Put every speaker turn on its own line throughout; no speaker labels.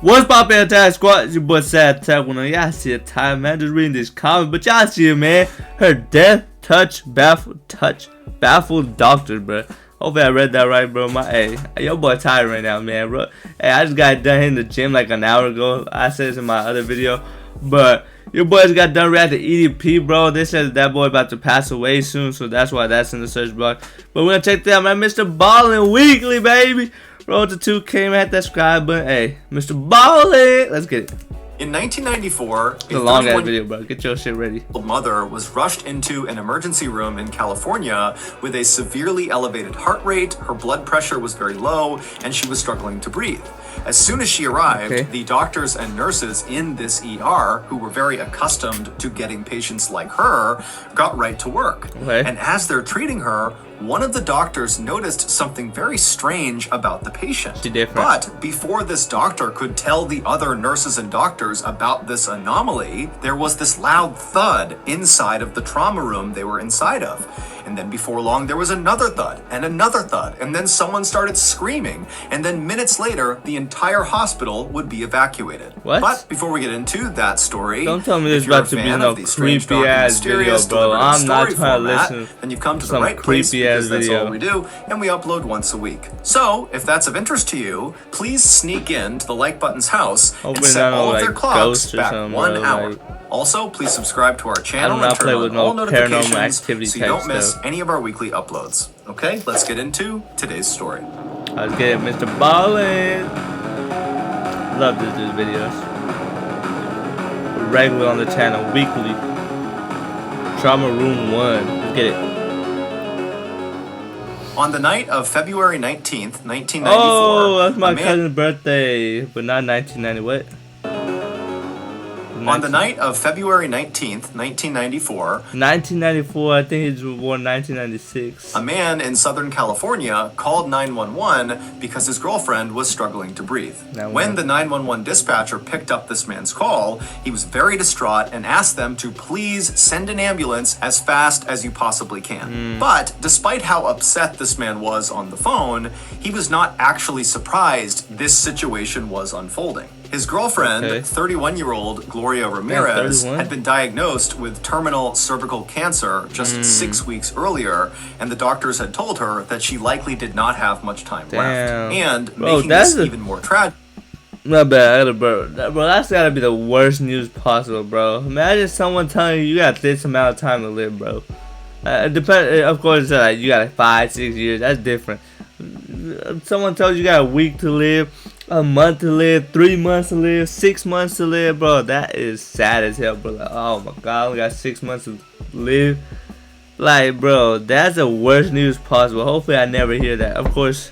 What's poppin', Attack Squad? It's your boy SatAttack. When y'all see a time, man, just reading this comment, but y'all see it, man. Her death baffled doctor, bro. Hopefully I read that right, bro. Hey, your boy tired right now, man, bro. Hey, I just got done hitting the gym like an hour ago. I said this in my other video, but your boys got done reacting to EDP, bro. They said that boy about to pass away soon, so that's why that's in the search bar. But we're gonna check that out, man. Mr. Ballin' Weekly, baby. Road to 2K, man. Hit that subscribe button. Hey, Mr. Ballin'. Let's get it.
In 1994,
a long ass video, bro. Get your shit ready.
Mother was rushed into an emergency room in California with a severely elevated heart rate. Her blood pressure was very low, and she was struggling to breathe. As soon as she arrived, the doctors and nurses in this ER, who were very accustomed to getting patients like her, got right to work. And as they're treating her, one of the doctors noticed something very strange about the patient. But before this doctor could tell the other nurses and doctors about this anomaly, there was this loud thud inside of the trauma room they were inside of. And then before long, there was another thud, and then someone started screaming, and then minutes later, the entire hospital would be evacuated. But before we get into that story,
don't tell me there's about to be no creepy ass video, bro. I'm not trying to listen.
Then you've come to the right place, because that's all we do, and we upload once a week. So, if that's of interest to you, please sneak into the like button's house and set all of their clocks back 1 hour. Also, please subscribe to our channel and turn on all notifications so you don't miss any of our weekly uploads. Okay, let's get into today's story.
Let's get it, Mr. Ballin'. Love this dude's videos. Regular on the channel, weekly. Trauma Room 1. Let's get it.
On the night of February 19th, 1994.
Oh, that's my cousin's birthday, but not 1990. What?
On the night of February 19th, 1994,
1994, I think he was born 1996.
A man in Southern California called 911 because his girlfriend was struggling to breathe. When the 911 dispatcher picked up this man's call, he was very distraught and asked them to please send an ambulance as fast as you possibly can. But despite how upset this man was on the phone, he was not actually surprised this situation was unfolding. His girlfriend, 31-year-old Gloria Ramirez, had been diagnosed with terminal cervical cancer just 6 weeks earlier, and the doctors had told her that she likely did not have much time left. And making this even more tragic.
Not bad, bro. That's gotta be the worst news possible, bro. Imagine someone telling you got this amount of time to live, bro. Of course, you got 5, 6 years. That's different. Someone tells you got a week to live, a month to live, 3 months to live, 6 months to live, bro. That is sad as hell, bro. Like, oh my god, I only got 6 months to live. Like, bro, that's the worst news possible. Hopefully, I never hear that. Of course,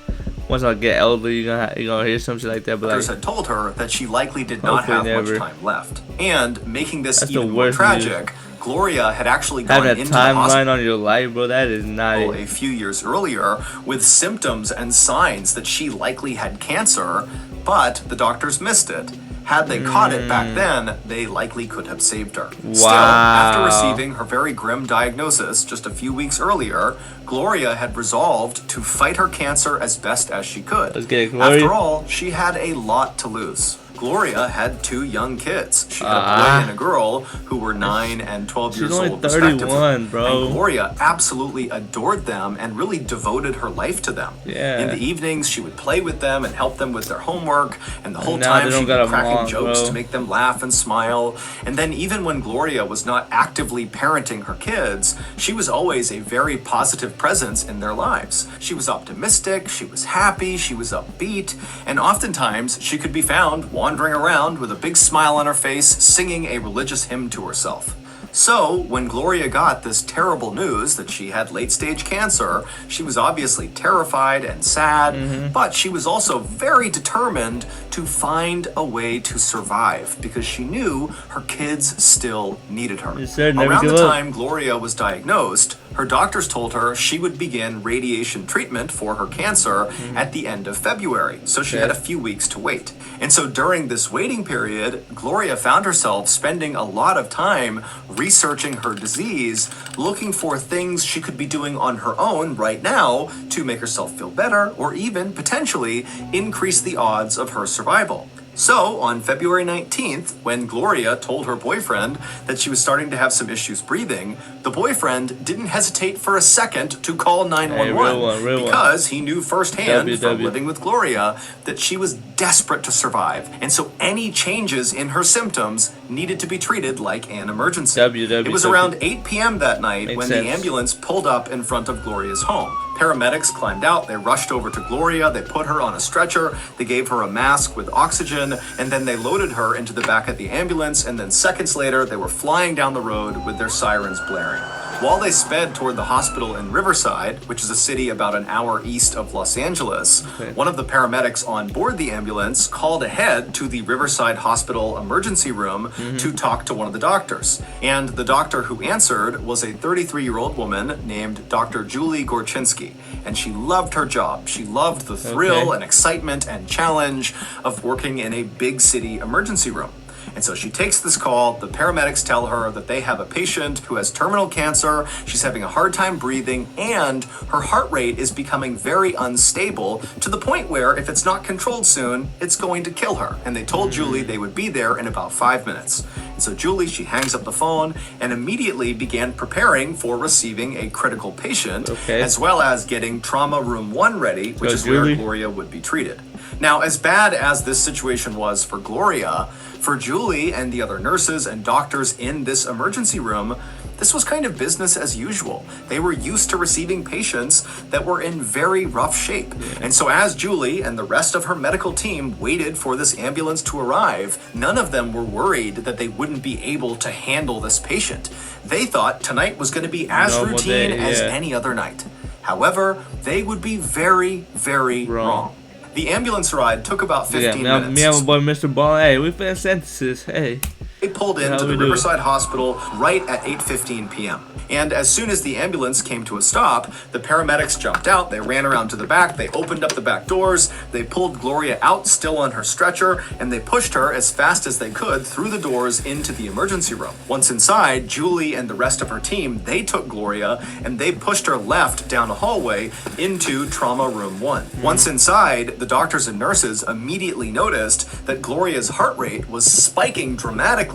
once I get older, you're gonna hear something like that. But
doctors had told her that she likely did not have much time left, and making this even more tragic. Gloria had actually gone into the hospital
on your life, bro. That is not
a few years earlier with symptoms and signs that she likely had cancer, but the doctors missed it. Had they caught it back then, they likely could have saved her. Still, after receiving her very grim diagnosis just a few weeks earlier, Gloria had resolved to fight her cancer as best as she could. After all, she had a lot to lose. Gloria had 2 young kids. She had a boy and a girl who were 9 and 12 years old respectively.
Bro.
And Gloria absolutely adored them and really devoted her life to them. In the evenings, she would play with them and help them with their homework, and the whole time she'd be cracking jokes to make them laugh and smile. And then even when Gloria was not actively parenting her kids, she was always a very positive presence in their lives. She was optimistic, she was happy, she was upbeat, and oftentimes she could be found wandering around with a big smile on her face, singing a religious hymn to herself. So, when Gloria got this terrible news that she had late-stage cancer, she was obviously terrified and sad, but she was also very determined to find a way to survive because she knew her kids still needed her. Around the time Gloria was diagnosed, her doctors told her she would begin radiation treatment for her cancer at the end of February, so she had a few weeks to wait. And so during this waiting period, Gloria found herself spending a lot of time researching her disease, looking for things she could be doing on her own right now to make herself feel better or even potentially increase the odds of her survival. So, on February 19th, when Gloria told her boyfriend that she was starting to have some issues breathing, the boyfriend didn't hesitate for a second to call 911 because he knew firsthand from living with Gloria that she was desperate to survive, and so any changes in her symptoms needed to be treated like an emergency. It was around 8 p.m. that night when the ambulance pulled up in front of Gloria's home. Paramedics climbed out, they rushed over to Gloria, they put her on a stretcher, they gave her a mask with oxygen, and then they loaded her into the back of the ambulance, and then seconds later they were flying down the road with their sirens blaring. While they sped toward the hospital in Riverside, which is a city about an hour east of Los Angeles, one of the paramedics on board the ambulance called ahead to the Riverside Hospital emergency room to talk to one of the doctors. And the doctor who answered was a 33-year-old woman named Dr. Julie Gorchinsky. And she loved her job. She loved the thrill and excitement and challenge of working in a big city emergency room. And so she takes this call. The paramedics tell her that they have a patient who has terminal cancer. She's having a hard time breathing, and her heart rate is becoming very unstable to the point where if it's not controlled soon, it's going to kill her. And they told Julie they would be there in about 5 minutes. And so Julie, she hangs up the phone and immediately began preparing for receiving a critical patient, as well as getting trauma room 1 ready, which is where Gloria would be treated. Now, as bad as this situation was for Gloria, for Julie and the other nurses and doctors in this emergency room, this was kind of business as usual. They were used to receiving patients that were in very rough shape. And so as Julie and the rest of her medical team waited for this ambulance to arrive, none of them were worried that they wouldn't be able to handle this patient. They thought tonight was going to be as routine as any other night. However, they would be very, very wrong. The ambulance ride took about 15 minutes.
Me and my boy Mr. Ball, hey, we fin sentences, hey.
They pulled into the Riverside Hospital right at 8:15 p.m. And as soon as the ambulance came to a stop, the paramedics jumped out, they ran around to the back, they opened up the back doors, they pulled Gloria out still on her stretcher, and they pushed her as fast as they could through the doors into the emergency room. Once inside, Julie and the rest of her team, they took Gloria and they pushed her left down a hallway into trauma room 1. Once inside, the doctors and nurses immediately noticed that Gloria's heart rate was spiking dramatically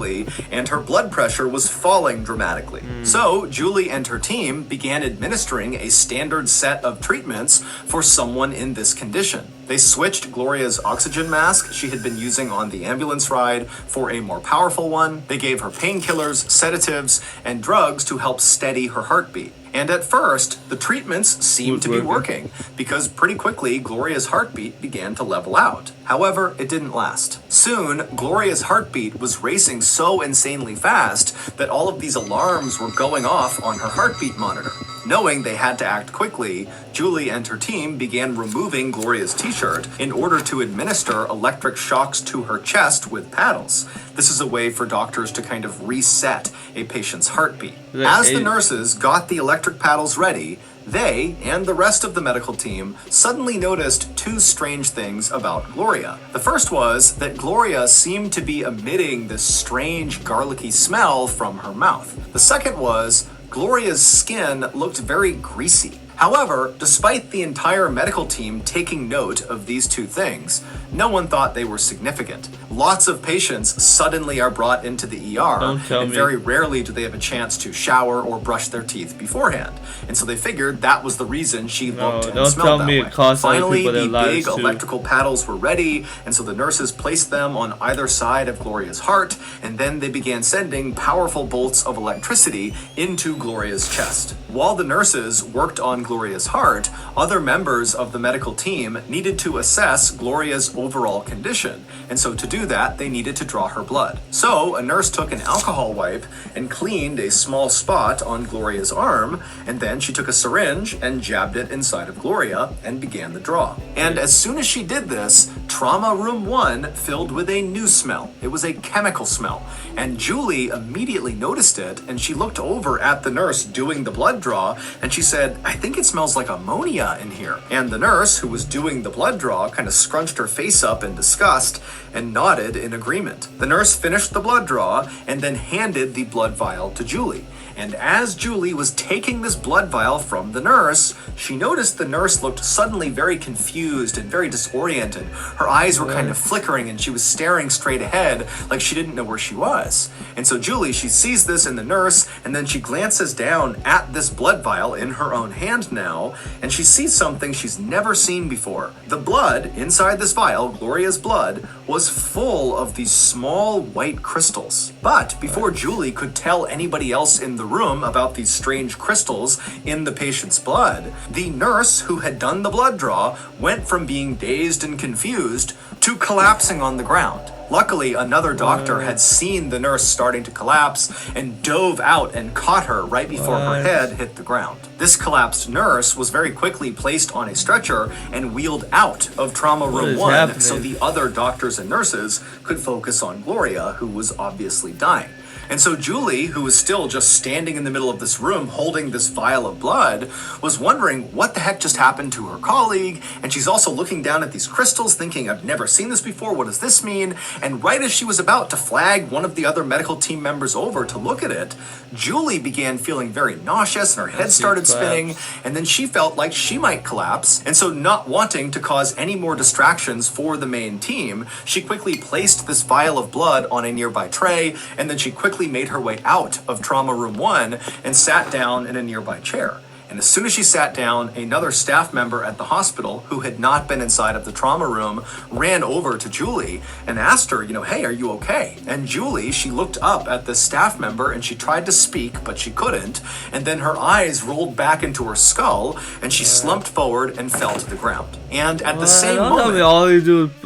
and her blood pressure was falling dramatically. So Julie and her team began administering a standard set of treatments for someone in this condition. They switched Gloria's oxygen mask she had been using on the ambulance ride for a more powerful one. They gave her painkillers, sedatives, and drugs to help steady her heartbeat. And at first, the treatments seemed to be working because pretty quickly Gloria's heartbeat began to level out. However, it didn't last. Soon, Gloria's heartbeat was racing so insanely fast that all of these alarms were going off on her heartbeat monitor. Knowing they had to act quickly, Julie and her team began removing Gloria's t-shirt in order to administer electric shocks to her chest with paddles. This is a way for doctors to kind of reset a patient's heartbeat. As the nurses got the electric paddles ready, they and the rest of the medical team suddenly noticed two strange things about Gloria. The first was that Gloria seemed to be emitting this strange garlicky smell from her mouth. The second was Gloria's skin looked very greasy. However, despite the entire medical team taking note of these two things, no one thought they were significant. Lots of patients suddenly are brought into the ER, and very rarely do they have a chance to shower or brush their teeth beforehand. And so they figured that was the reason she looked and smelled that way. Finally, the big electrical paddles were ready, and so the nurses placed them on either side of Gloria's heart, and then they began sending powerful bolts of electricity into Gloria's chest. While the nurses worked on Gloria's heart, other members of the medical team needed to assess Gloria's overall condition, and so to do that, they needed to draw her blood. So a nurse took an alcohol wipe and cleaned a small spot on Gloria's arm, and then she took a syringe and jabbed it inside of Gloria and began the draw. And as soon as she did this, trauma room 1 filled with a new smell. It was a chemical smell, and Julie immediately noticed it, and she looked over at the nurse doing the blood draw, and she said, "I think it smells like ammonia in here." And the nurse who was doing the blood draw kind of scrunched her face up in disgust and nodded in agreement. The nurse finished the blood draw and then handed the blood vial to Julie. And as Julie was taking this blood vial from the nurse, she noticed the nurse looked suddenly very confused and very disoriented. Her eyes were kind of flickering and she was staring straight ahead like she didn't know where she was. And so Julie, she sees this in the nurse, and then she glances down at this blood vial in her own hand now, and she sees something she's never seen before. The blood inside this vial, Gloria's blood, was full of these small white crystals. But before Julie could tell anybody else in the room about these strange crystals in the patient's blood, the nurse who had done the blood draw went from being dazed and confused to collapsing on the ground. Luckily, another doctor had seen the nurse starting to collapse and dove out and caught her right before her head hit the ground. This collapsed nurse was very quickly placed on a stretcher and wheeled out of trauma room 1 so the other doctors and nurses could focus on Gloria, who was obviously dying. And so Julie, who was still just standing in the middle of this room holding this vial of blood, was wondering what the heck just happened to her colleague, and she's also looking down at these crystals thinking, I've never seen this before, what does this mean? And right as she was about to flag one of the other medical team members over to look at it, Julie began feeling very nauseous and her head started spinning, and then she felt like she might collapse, and so not wanting to cause any more distractions for the main team, she quickly placed this vial of blood on a nearby tray, and then she quickly made her way out of trauma room 1 and sat down in a nearby chair. And as soon as she sat down, another staff member at the hospital who had not been inside of the trauma room ran over to Julie and asked her, hey, are you okay? And Julie, she looked up at this staff member and she tried to speak, but she couldn't. And then her eyes rolled back into her skull and she slumped forward and fell to the ground. And at the same moment...
Tell me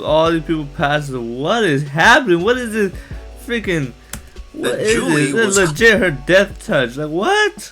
all these people passed. What is happening? What is this freaking... What is this? This is legit her death touch. Like, what?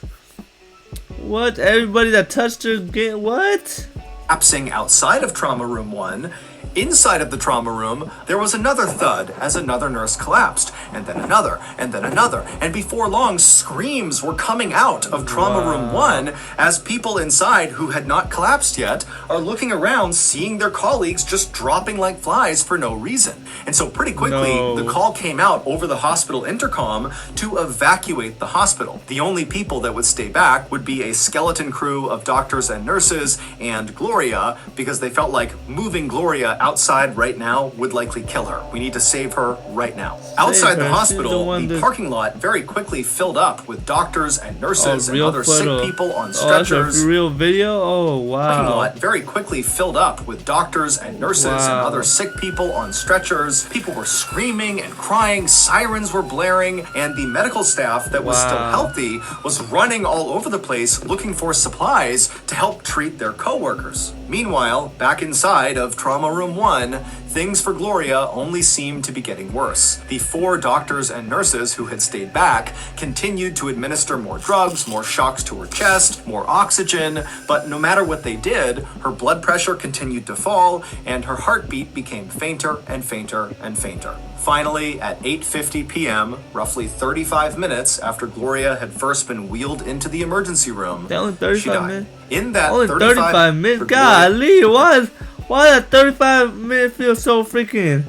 What? Everybody that touched her get what?
Collapsing outside of trauma room 1. Inside of the trauma room, there was another thud as another nurse collapsed, and then another, and then another. And before long, screams were coming out of trauma room 1 as people inside who had not collapsed yet are looking around, seeing their colleagues just dropping like flies for no reason. And so pretty quickly, the call came out over the hospital intercom to evacuate the hospital. The only people that would stay back would be a skeleton crew of doctors and nurses and Gloria, because they felt like moving Gloria outside right now would likely kill her. We need to save her right now. Outside the hospital, the parking lot very quickly filled up with doctors and nurses and other sick people on stretchers.
That's a real video? Oh, wow.
Parking lot very quickly filled up with doctors and nurses and other sick people on stretchers. People were screaming and crying, sirens were blaring, and the medical staff that was still healthy was running all over the place looking for supplies to help treat their coworkers. Meanwhile, back inside of trauma room 1, things for Gloria only seemed to be getting worse. The 4 doctors and nurses who had stayed back continued to administer more drugs, more shocks to her chest, more oxygen, but no matter what they did, her blood pressure continued to fall and her heartbeat became fainter and fainter and fainter. Finally, at 8:50 p.m., roughly 35 minutes after Gloria had first been wheeled into the emergency room, she died.
Minutes?
In that
only 35 minutes? Golly, why that 35 minutes feel so freaking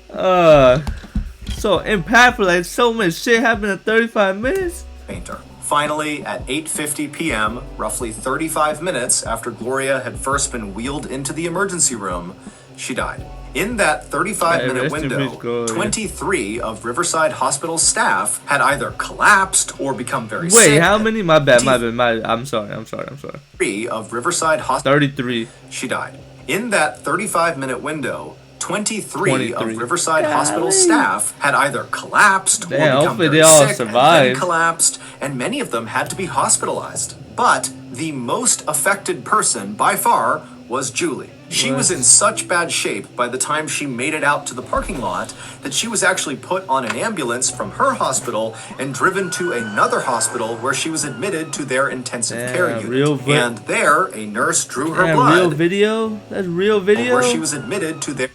so impactful? Like so much shit happened in 35 minutes?
Fainter. Finally, at 8:50 p.m., roughly 35 minutes after Gloria had first been wheeled into the emergency room, she died. In that 35-minute window, 23 of Riverside Hospital staff had either collapsed or become very sick.
Wait, how many? My bad. I'm sorry.
3 of Riverside Hospital.
33.
She died. In that 35-minute window, 23 of Riverside Hospital staff had either collapsed or become very sick and then collapsed, and many of them had to be hospitalized. But the most affected person by far was Julie. She was in such bad shape by the time she made it out to the parking lot that she was actually put on an ambulance from her hospital and driven to another hospital where she was admitted to their intensive care unit. And there, a nurse drew her blood.
Real video? That's real video?
Where she was admitted to their...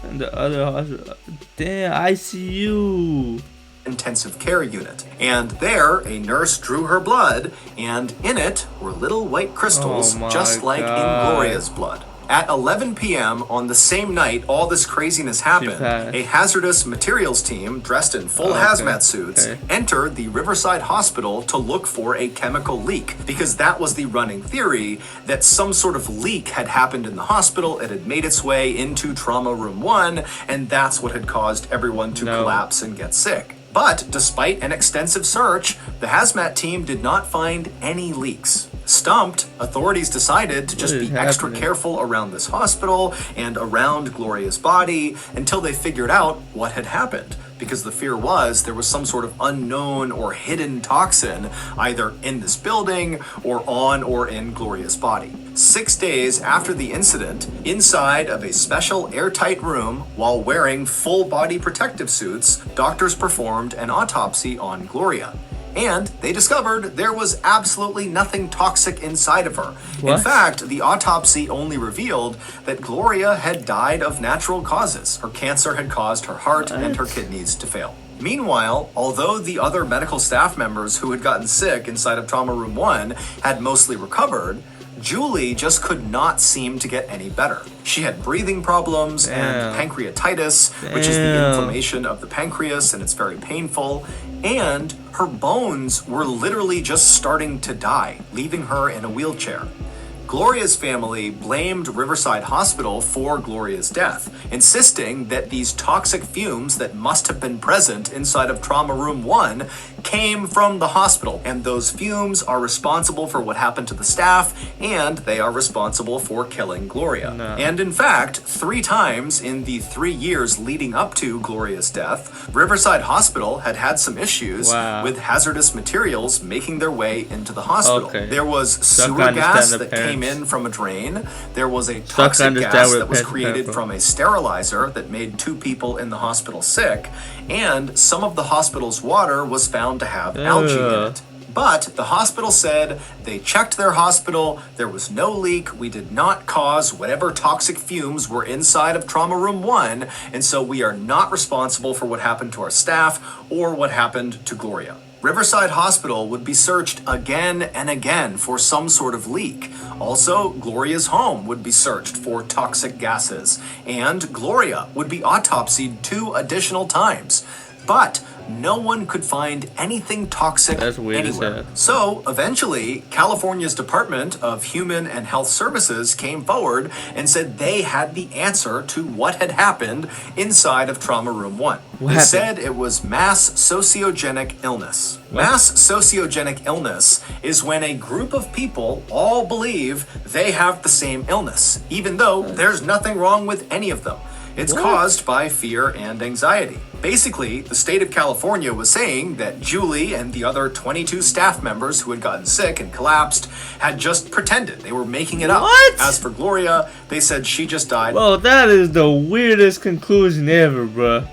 And the other hospital. Damn, ICU.
Intensive care unit. And there, a nurse drew her blood, and in it were little white crystals, just like in Gloria's blood. At 11 p.m. on the same night all this craziness happened, a hazardous materials team dressed in full hazmat suits entered the Riverside Hospital to look for a chemical leak, because that was the running theory that some sort of leak had happened in the hospital, it had made its way into Trauma Room 1, and that's what had caused everyone to collapse and get sick. But despite an extensive search, the hazmat team did not find any leaks. Stumped, authorities decided to just be extra careful around this hospital and around Gloria's body until they figured out what had happened, because the fear was there was some sort of unknown or hidden toxin either in this building or on or in Gloria's body. 6 days after the incident, inside of a special airtight room, while wearing full body protective suits, doctors performed an autopsy on Gloria. And they discovered there was absolutely nothing toxic inside of her. What? In fact, the autopsy only revealed that Gloria had died of natural causes. Her cancer had caused her heart and her kidneys to fail. Meanwhile, although the other medical staff members who had gotten sick inside of Trauma Room 1 had mostly recovered, Julie just could not seem to get any better. She had breathing problems and pancreatitis, which is the inflammation of the pancreas, and it's very painful. And her bones were literally just starting to die, leaving her in a wheelchair. Gloria's family blamed Riverside Hospital for Gloria's death, insisting that these toxic fumes that must have been present inside of Trauma Room 1 came from the hospital, and those fumes are responsible for what happened to the staff, and they are responsible for killing Gloria. And in fact, 3 times in the 3 years leading up to Gloria's death, Riverside Hospital had had some issues with hazardous materials making their way into the hospital. There was sewer gas that came in from a drain. There was a toxic gas that was created from a sterilizer that made 2 people in the hospital sick, and some of the hospital's water was found to have algae in it. But the hospital said they checked their hospital, there was no leak, we did not cause whatever toxic fumes were inside of Trauma Room 1, and so we are not responsible for what happened to our staff or what happened to Gloria. Riverside Hospital would be searched again and again for some sort of leak. Also, Gloria's home would be searched for toxic gases, and Gloria would be autopsied 2 additional times. But no one could find anything toxic anywhere. So eventually, California's Department of Human and Health Services came forward and said they had the answer to what had happened inside of Trauma Room 1. They said it was mass sociogenic illness. Mass sociogenic illness is when a group of people all believe they have the same illness, even though there's nothing wrong with any of them. It's caused by fear and anxiety. Basically, the state of California was saying that Julie and the other 22 staff members who had gotten sick and collapsed had just pretended. They were making it up. As for Gloria, they said she just died.
Well, that is the weirdest conclusion ever, bro.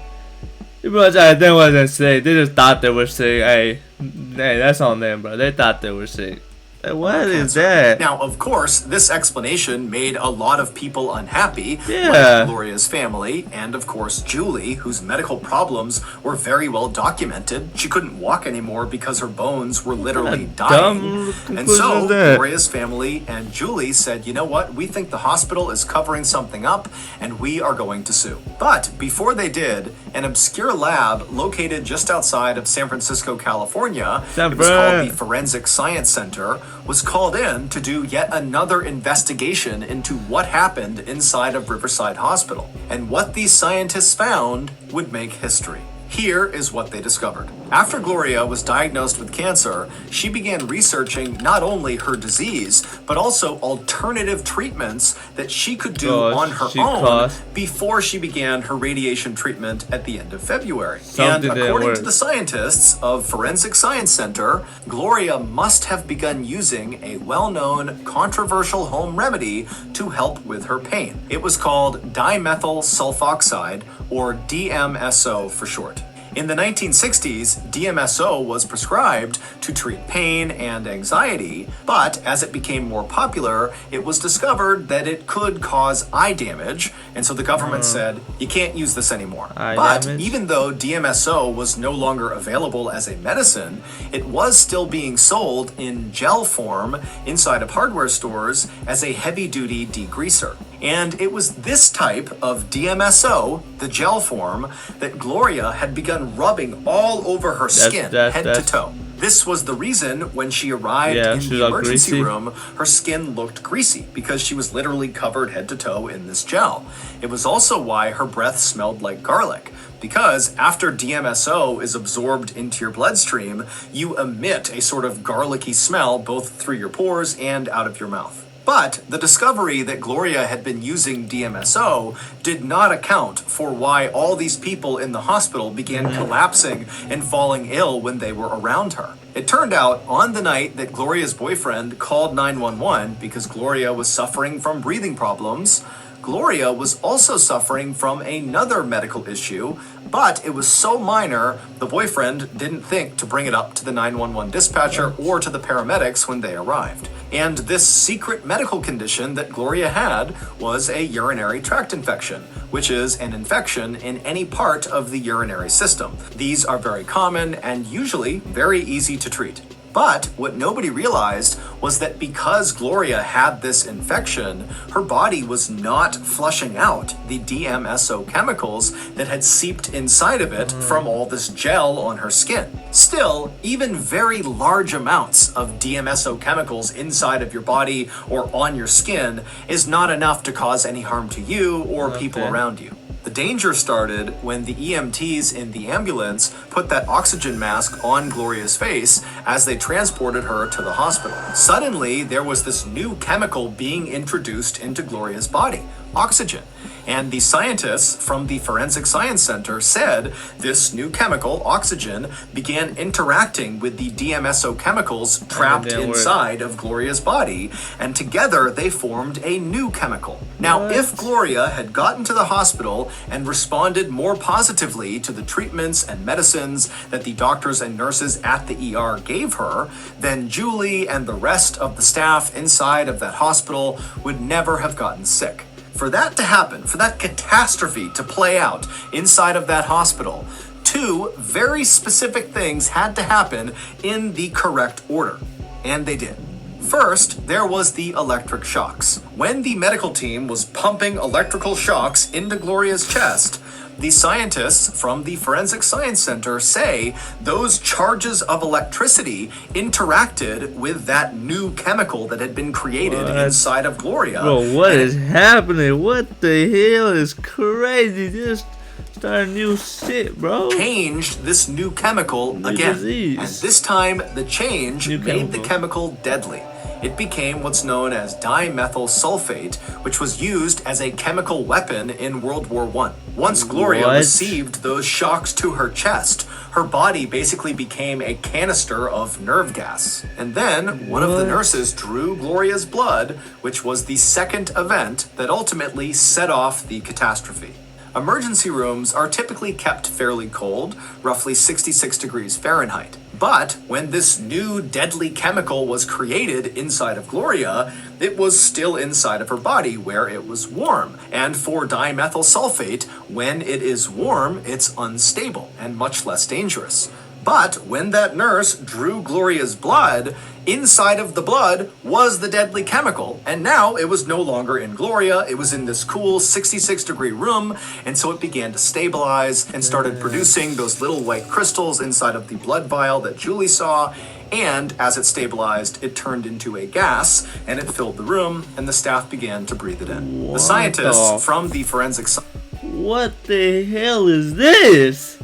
People they wasn't sick. They just thought they were sick. Hey, that's on them, bro. They thought they were sick. What is that?
Now, of course, this explanation made a lot of people unhappy, like Gloria's family, and of course Julie, whose medical problems were very well documented. She couldn't walk anymore because her bones were literally dying. And so Gloria's family and Julie said, you know what, we think the hospital is covering something up, and we are going to sue. But before they did, an obscure lab located just outside of San Francisco, California, it was called the Forensic Science Center, was called in to do yet another investigation into what happened inside of Riverside Hospital. And what these scientists found would make history. Here is what they discovered. After Gloria was diagnosed with cancer, she began researching not only her disease, but also alternative treatments that she could do on her own before she began her radiation treatment at the end of February. And according to the scientists of Forensic Science Center, Gloria must have begun using a well-known controversial home remedy to help with her pain. It was called dimethyl sulfoxide, or DMSO for short. In the 1960s, DMSO was prescribed to treat pain and anxiety, but as it became more popular, it was discovered that it could cause eye damage, and so the government said, you can't use this anymore. But even though DMSO was no longer available as a medicine, it was still being sold in gel form inside of hardware stores as a heavy-duty degreaser. And it was this type of DMSO, the gel form, that Gloria had begun rubbing all over her skin, head to toe. This was the reason when she arrived in the emergency room, her skin looked greasy because she was literally covered head to toe in this gel. It was also why her breath smelled like garlic, because after DMSO is absorbed into your bloodstream, you emit a sort of garlicky smell both through your pores and out of your mouth. But the discovery that Gloria had been using DMSO did not account for why all these people in the hospital began collapsing and falling ill when they were around her. It turned out on the night that Gloria's boyfriend called 911 because Gloria was suffering from breathing problems, Gloria was also suffering from another medical issue, but it was so minor, the boyfriend didn't think to bring it up to the 911 dispatcher or to the paramedics when they arrived. And this secret medical condition that Gloria had was a urinary tract infection, which is an infection in any part of the urinary system. These are very common and usually very easy to treat. But what nobody realized was that because Gloria had this infection, her body was not flushing out the DMSO chemicals that had seeped inside of it from all this gel on her skin. Still, even very large amounts of DMSO chemicals inside of your body or on your skin is not enough to cause any harm to you or people around you. The danger started when the EMTs in the ambulance put that oxygen mask on Gloria's face as they transported her to the hospital. Suddenly, there was this new chemical being introduced into Gloria's body, oxygen. And the scientists from the Forensic Science Center said this new chemical, oxygen, began interacting with the DMSO chemicals trapped inside of Gloria's body, and together they formed a new chemical. Now, if Gloria had gotten to the hospital and responded more positively to the treatments and medicines that the doctors and nurses at the ER gave her, then Julie and the rest of the staff inside of that hospital would never have gotten sick. For that to happen, for that catastrophe to play out inside of that hospital, two very specific things had to happen in the correct order. And they did. First, there was the electric shocks. When the medical team was pumping electrical shocks into Gloria's chest, the scientists from the Forensic Science Center say those charges of electricity interacted with that new chemical that had been created inside of Gloria.
Bro, what is happening? What the hell is crazy? This starting new shit, bro.
Changed this new chemical again.
Disease.
And this time, the change made the chemical deadly. It became what's known as dimethyl sulfate, which was used as a chemical weapon in World War I. Once Gloria received those shocks to her chest, her body basically became a canister of nerve gas. And then one of the nurses drew Gloria's blood, which was the second event that ultimately set off the catastrophe. Emergency rooms are typically kept fairly cold, roughly 66 degrees Fahrenheit. But when this new deadly chemical was created inside of Gloria, it was still inside of her body where it was warm. And for dimethyl sulfate, when it is warm, it's unstable and much less dangerous. But when that nurse drew Gloria's blood, inside of the blood was the deadly chemical, and now it was no longer in Gloria, it was in this cool 66-degree room, and so it began to stabilize and started producing those little white crystals inside of the blood vial that Julie saw, and as it stabilized, it turned into a gas, and it filled the room, and the staff began to breathe it in. The scientists from the Forensic Science...
What the hell is this?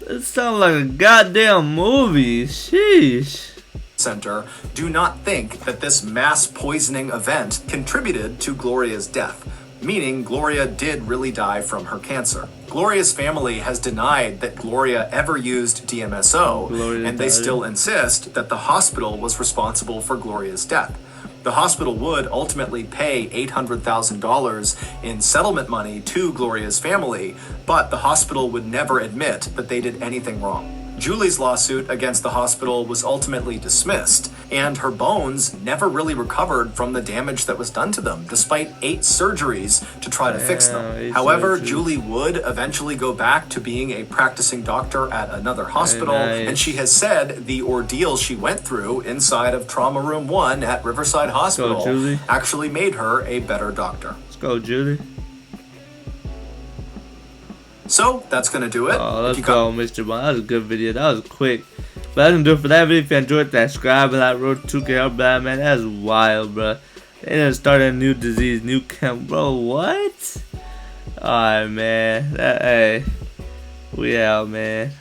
It sounds like a goddamn movie. Sheesh.
Center do not think that this mass poisoning event contributed to Gloria's death, meaning Gloria did really die from her cancer. Gloria's family has denied that Gloria ever used DMSO, and they still insist that the hospital was responsible for Gloria's death. The hospital would ultimately pay $800,000 in settlement money to Gloria's family, but the hospital would never admit that they did anything wrong. Julie's lawsuit against the hospital was ultimately dismissed, and her bones never really recovered from the damage that was done to them, despite 8 surgeries to try to fix them. However, Julie would eventually go back to being a practicing doctor at another hospital, and she has said the ordeal she went through inside of Trauma Room 1 at Riverside Hospital actually made her a better doctor.
Let's go, Julie.
So, that's going to do it.
Oh, let's go, Mr. Bond. That was a good video. That was quick. But that's going to do it for that video. If you enjoyed that, subscribe and that road to 2K up, man. That's wild, bro. They done started a new disease, new camp. Bro, what? Alright, man. Hey. We out, man.